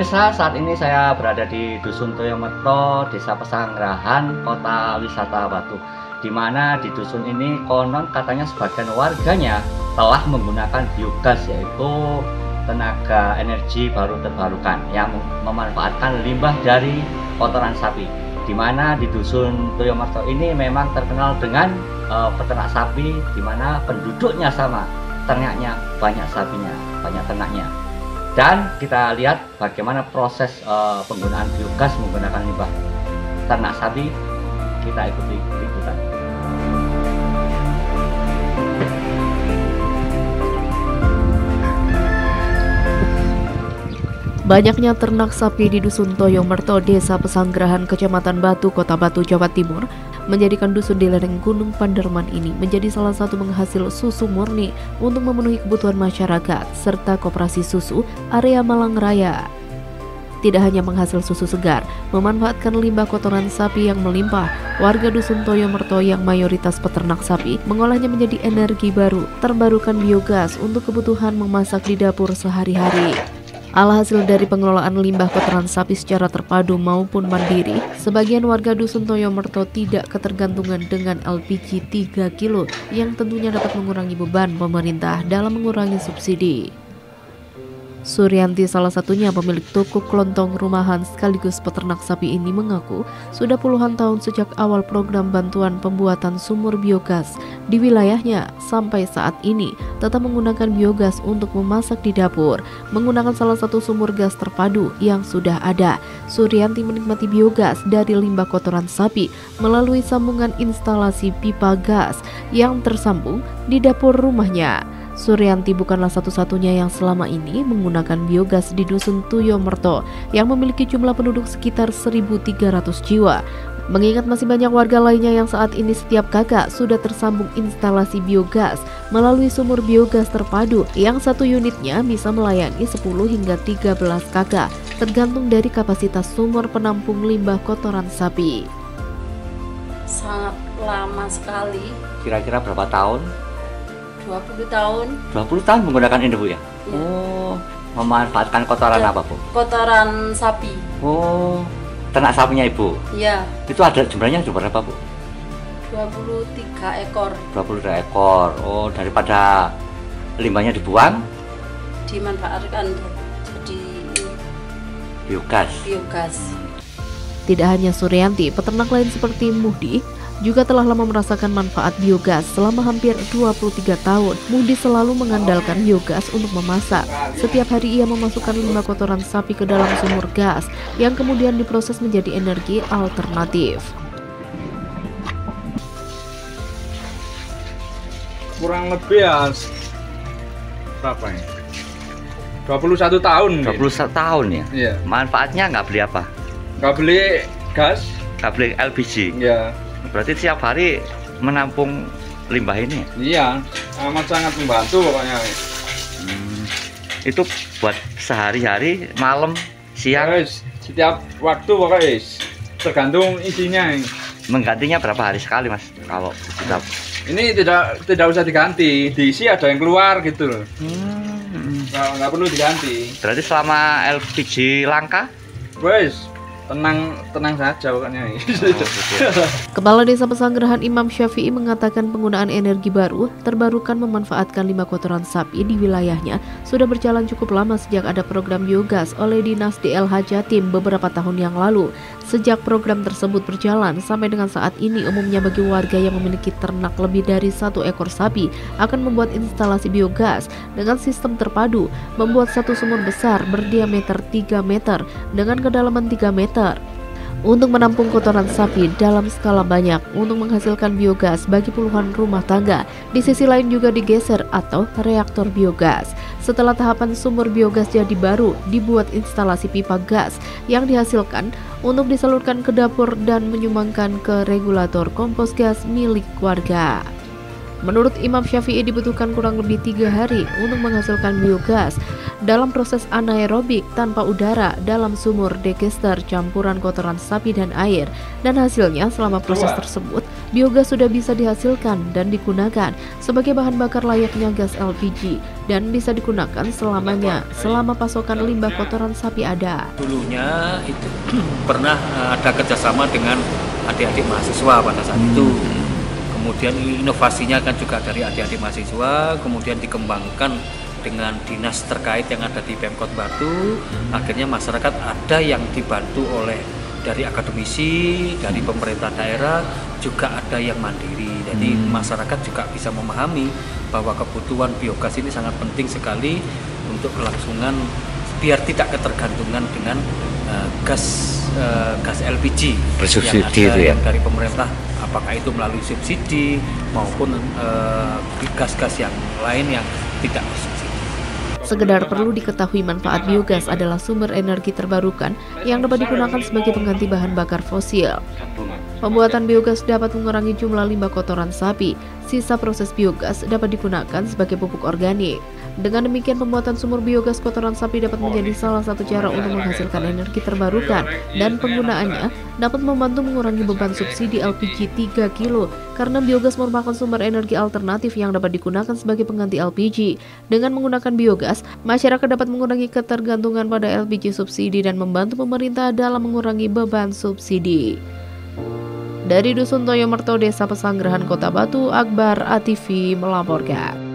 pemirsa, saat ini saya berada di Dusun Toyomerto, Desa Pesanggerahan, Kota Wisata Batu. Di mana di dusun ini konon katanya sebagian warganya telah menggunakan biogas, yaitu tenaga energi baru terbarukan yang memanfaatkan limbah dari kotoran sapi. Di mana di Dusun Toyomerto ini memang terkenal dengan peternak sapi, di mana penduduknya sama, ternaknya banyak sapinya, banyak ternaknya. Dan kita lihat bagaimana proses penggunaan biogas menggunakan limbah ternak sapi. Kita ikuti liputan. Banyaknya ternak sapi di Dusun Toyomerto, Desa Pesanggerahan, Kecamatan Batu, Kota Batu, Jawa Timur, menjadikan dusun di lereng Gunung Panderman ini menjadi salah satu penghasil susu murni untuk memenuhi kebutuhan masyarakat serta koperasi susu area Malang Raya. Tidak hanya penghasil susu segar, memanfaatkan limbah kotoran sapi yang melimpah, warga Dusun Toyomerto yang mayoritas peternak sapi mengolahnya menjadi energi baru, terbarukan biogas untuk kebutuhan memasak di dapur sehari-hari. Alhasil dari pengelolaan limbah kotoran sapi secara terpadu maupun mandiri, sebagian warga Dusun Toyomerto tidak ketergantungan dengan LPG 3 kilo yang tentunya dapat mengurangi beban pemerintah dalam mengurangi subsidi. Suryanti, salah satunya pemilik toko kelontong rumahan sekaligus peternak sapi ini, mengaku sudah puluhan tahun sejak awal program bantuan pembuatan sumur biogas di wilayahnya sampai saat ini tetap menggunakan biogas untuk memasak di dapur menggunakan salah satu sumur gas terpadu yang sudah ada. Suryanti menikmati biogas dari limbah kotoran sapi melalui sambungan instalasi pipa gas yang tersambung di dapur rumahnya. Suryanti bukanlah satu-satunya yang selama ini menggunakan biogas di Dusun Toyomerto yang memiliki jumlah penduduk sekitar 1.300 jiwa. Mengingat masih banyak warga lainnya yang saat ini setiap kakak sudah tersambung instalasi biogas melalui sumur biogas terpadu yang satu unitnya bisa melayani 10 hingga 13 kakak, tergantung dari kapasitas sumur penampung limbah kotoran sapi. Sangat lama sekali. Kira-kira berapa tahun? 20 tahun. 20 tahun menggunakan ini, Bu, ya? Ya. Oh, memanfaatkan kotoran apa, Bu? Kotoran sapi. Oh, ternak sapinya Ibu? Iya. Itu ada jumlahnya berapa, Bu? 23 ekor. 23 ekor. Oh, daripada limbahnya dibuang, Dimanfaatkan jadi biogas. Tidak hanya Suryanti, peternak lain seperti Muhdi juga telah lama merasakan manfaat biogas selama hampir 23 tahun. Muhdi selalu mengandalkan biogas untuk memasak. Setiap hari ia memasukkan limbah kotoran sapi ke dalam sumur gas yang kemudian diproses menjadi energi alternatif. Kurang lebih ya berapa ya? 21 tahun. 21 tahun ya? Iya. Manfaatnya nggak beli apa? Nggak beli gas. Nggak beli LPG? Iya. Berarti tiap hari menampung limbah ini? Iya, amat sangat membantu pokoknya. Itu buat sehari-hari, malam, siang? Setiap waktu pokoknya, tergantung isinya. Menggantinya berapa hari sekali, Mas? Kalau kita... Ini tidak usah diganti, diisi ada yang keluar gitu loh. Nggak perlu diganti. Berarti selama LPG langka? Tenang saja pokoknya. Kepala Desa Pesanggerahan Imam Syafi'i mengatakan penggunaan energi baru terbarukan memanfaatkan limbah kotoran sapi di wilayahnya sudah berjalan cukup lama sejak ada program biogas oleh Dinas DLH Jatim beberapa tahun yang lalu. Sejak program tersebut berjalan sampai dengan saat ini, umumnya bagi warga yang memiliki ternak lebih dari 1 ekor sapi akan membuat instalasi biogas dengan sistem terpadu, membuat satu sumur besar berdiameter 3 meter dengan kedalaman 3 meter untuk menampung kotoran sapi dalam skala banyak untuk menghasilkan biogas bagi puluhan rumah tangga. Di sisi lain juga digeser atau reaktor biogas. Setelah tahapan sumur biogas jadi baru, dibuat instalasi pipa gas yang dihasilkan untuk disalurkan ke dapur dan menyumbangkan ke regulator kompos gas milik warga. Menurut Imam Syafi'i dibutuhkan kurang lebih 3 hari untuk menghasilkan biogas dalam proses anaerobik tanpa udara dalam sumur digester campuran kotoran sapi dan air, dan hasilnya selama proses tersebut biogas sudah bisa dihasilkan dan digunakan sebagai bahan bakar layaknya gas LPG dan bisa digunakan selamanya selama pasokan limbah kotoran sapi ada. Dulunya itu pernah ada kerjasama dengan adik-adik mahasiswa pada saat itu. Kemudian inovasinya kan juga dari adik-adik mahasiswa, kemudian dikembangkan dengan dinas terkait yang ada di Pemkot Batu. Akhirnya masyarakat ada yang dibantu oleh dari akademisi, dari pemerintah daerah, juga ada yang mandiri. Jadi masyarakat juga bisa memahami bahwa kebutuhan biogas ini sangat penting sekali untuk kelangsungan biar tidak ketergantungan dengan gas LPG bersubsidi yang ada itu ya? yang dari pemerintah, apakah itu melalui subsidi maupun gas-gas yang lain yang tidak bersubsidi. Sekedar perlu diketahui manfaat biogas adalah sumber energi terbarukan yang dapat digunakan sebagai pengganti bahan bakar fosil. Pembuatan biogas dapat mengurangi jumlah limbah kotoran sapi. Sisa proses biogas dapat digunakan sebagai pupuk organik. Dengan demikian, pembuatan sumur biogas kotoran sapi dapat menjadi salah satu cara untuk menghasilkan energi terbarukan, dan penggunaannya dapat membantu mengurangi beban subsidi LPG 3 kilo karena biogas merupakan sumber energi alternatif yang dapat digunakan sebagai pengganti LPG. Dengan menggunakan biogas, masyarakat dapat mengurangi ketergantungan pada LPG subsidi dan membantu pemerintah dalam mengurangi beban subsidi. Dari Dusun Toyomerto, Desa Pesanggerahan, Kota Batu, Akbar ATV melaporkan.